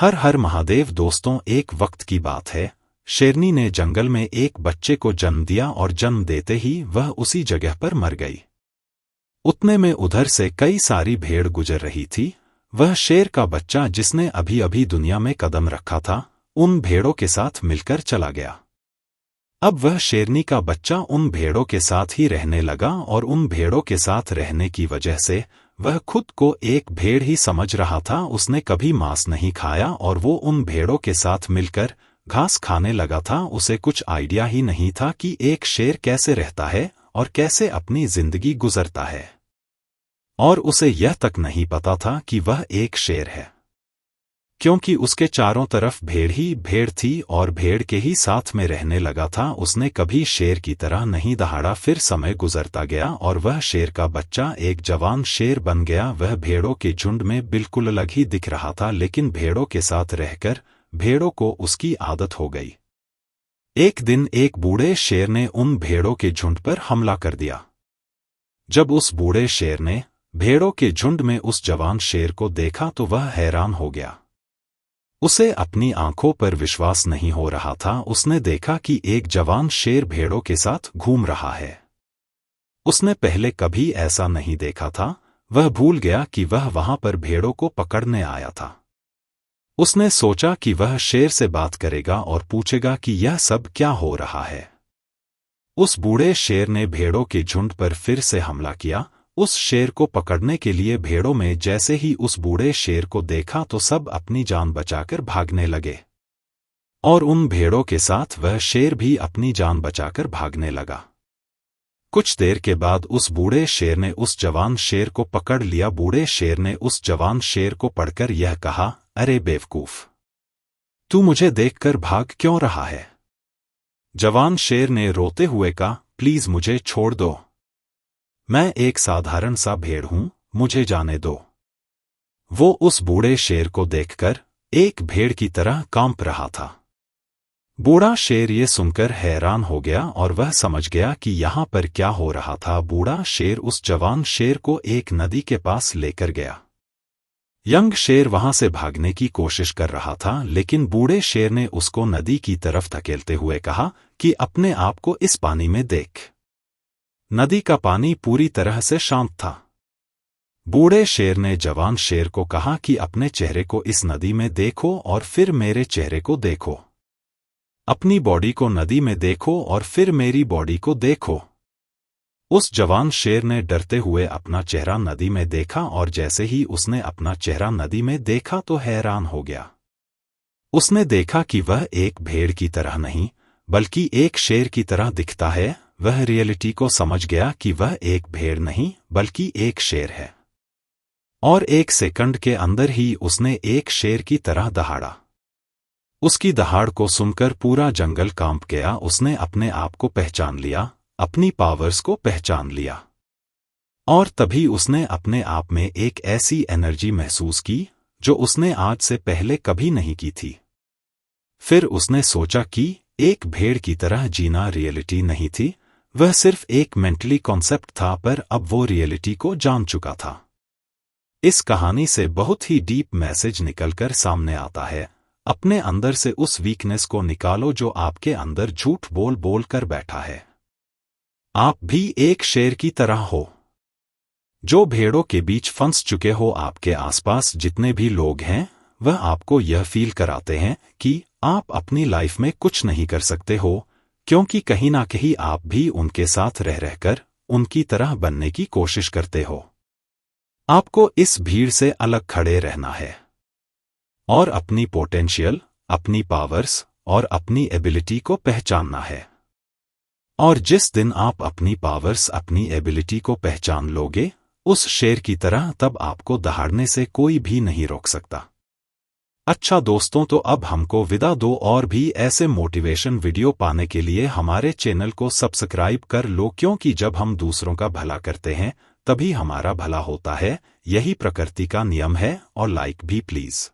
हर हर महादेव दोस्तों, एक वक्त की बात है। शेरनी ने जंगल में एक बच्चे को जन्म दिया और जन्म देते ही वह उसी जगह पर मर गई। उतने में उधर से कई सारी भेड़ गुजर रही थी। वह शेर का बच्चा जिसने अभी अभी दुनिया में कदम रखा था, उन भेड़ों के साथ मिलकर चला गया। अब वह शेरनी का बच्चा उन भेड़ों के साथ ही रहने लगा और उन भेड़ों के साथ रहने की वजह से वह खुद को एक भेड़ ही समझ रहा था। उसने कभी मांस नहीं खाया और वो उन भेड़ों के साथ मिलकर घास खाने लगा था। उसे कुछ आइडिया ही नहीं था कि एक शेर कैसे रहता है और कैसे अपनी जिंदगी गुजरता है, और उसे यह तक नहीं पता था कि वह एक शेर है, क्योंकि उसके चारों तरफ भेड़ ही भेड़ थी और भेड़ के ही साथ में रहने लगा था। उसने कभी शेर की तरह नहीं दहाड़ा। फिर समय गुजरता गया और वह शेर का बच्चा एक जवान शेर बन गया। वह भेड़ों के झुंड में बिल्कुल अलग ही दिख रहा था, लेकिन भेड़ों के साथ रहकर भेड़ों को उसकी आदत हो गई। एक दिन एक बूढ़े शेर ने उन भेड़ों के झुंड पर हमला कर दिया। जब उस बूढ़े शेर ने भेड़ों के झुंड में उस जवान शेर को देखा तो वह हैरान हो गया। उसे अपनी आंखों पर विश्वास नहीं हो रहा था। उसने देखा कि एक जवान शेर भेड़ों के साथ घूम रहा है। उसने पहले कभी ऐसा नहीं देखा था। वह भूल गया कि वह वहां पर भेड़ों को पकड़ने आया था। उसने सोचा कि वह शेर से बात करेगा और पूछेगा कि यह सब क्या हो रहा है। उस बूढ़े शेर ने भेड़ों के झुंड पर फिर से हमला किया। उस शेर को पकड़ने के लिए भेड़ों में जैसे ही उस बूढ़े शेर को देखा तो सब अपनी जान बचाकर भागने लगे, और उन भेड़ों के साथ वह शेर भी अपनी जान बचाकर भागने लगा। कुछ देर के बाद उस बूढ़े शेर ने उस जवान शेर को पकड़ लिया। बूढ़े शेर ने उस जवान शेर को पकड़कर यह कहा, अरे बेवकूफ, तू मुझे देखकर भाग क्यों रहा है? जवान शेर ने रोते हुए कहा, प्लीज मुझे छोड़ दो, मैं एक साधारण सा भेड़ हूं, मुझे जाने दो। वो उस बूढ़े शेर को देखकर एक भेड़ की तरह कांप रहा था। बूढ़ा शेर ये सुनकर हैरान हो गया और वह समझ गया कि यहाँ पर क्या हो रहा था। बूढ़ा शेर उस जवान शेर को एक नदी के पास लेकर गया। यंग शेर वहां से भागने की कोशिश कर रहा था, लेकिन बूढ़े शेर ने उसको नदी की तरफ धकेलते हुए कहा कि अपने आप को इस पानी में देख। नदी का पानी पूरी तरह से शांत था। बूढ़े शेर ने जवान शेर को कहा कि अपने चेहरे को इस नदी में देखो और फिर मेरे चेहरे को देखो। अपनी बॉडी को नदी में देखो और फिर मेरी बॉडी को देखो। उस जवान शेर ने डरते हुए अपना चेहरा नदी में देखा, और जैसे ही उसने अपना चेहरा नदी में देखा तो हैरान हो गया। उसने देखा कि वह एक भेड़ की तरह नहीं बल्कि एक शेर की तरह दिखता है। वह रियलिटी को समझ गया कि वह एक भेड़ नहीं बल्कि एक शेर है, और एक सेकंड के अंदर ही उसने एक शेर की तरह दहाड़ा। उसकी दहाड़ को सुनकर पूरा जंगल कांप गया। उसने अपने आप को पहचान लिया, अपनी पावर्स को पहचान लिया, और तभी उसने अपने आप में एक ऐसी एनर्जी महसूस की जो उसने आज से पहले कभी नहीं की थी। फिर उसने सोचा कि एक भेड़ की तरह जीना रियलिटी नहीं थी, वह सिर्फ एक मेंटली कॉन्सेप्ट था, पर अब वो रियलिटी को जान चुका था। इस कहानी से बहुत ही डीप मैसेज निकलकर सामने आता है। अपने अंदर से उस वीकनेस को निकालो जो आपके अंदर झूठ बोल बोल कर बैठा है। आप भी एक शेर की तरह हो जो भेड़ों के बीच फंस चुके हो। आपके आसपास जितने भी लोग हैं वह आपको यह फील कराते हैं कि आप अपनी लाइफ में कुछ नहीं कर सकते हो, क्योंकि कहीं ना कहीं आप भी उनके साथ रह रहकर उनकी तरह बनने की कोशिश करते हो। आपको इस भीड़ से अलग खड़े रहना है और अपनी पोटेंशियल, अपनी पावर्स और अपनी एबिलिटी को पहचानना है। और जिस दिन आप अपनी पावर्स, अपनी एबिलिटी को पहचान लोगे उस शेर की तरह, तब आपको दहाड़ने से कोई भी नहीं रोक सकता। अच्छा दोस्तों, तो अब हमको विदा दो, और भी ऐसे मोटिवेशन वीडियो पाने के लिए हमारे चैनल को सब्सक्राइब कर लो, क्योंकि जब हम दूसरों का भला करते हैं तभी हमारा भला होता है। यही प्रकृति का नियम है। और लाइक भी प्लीज।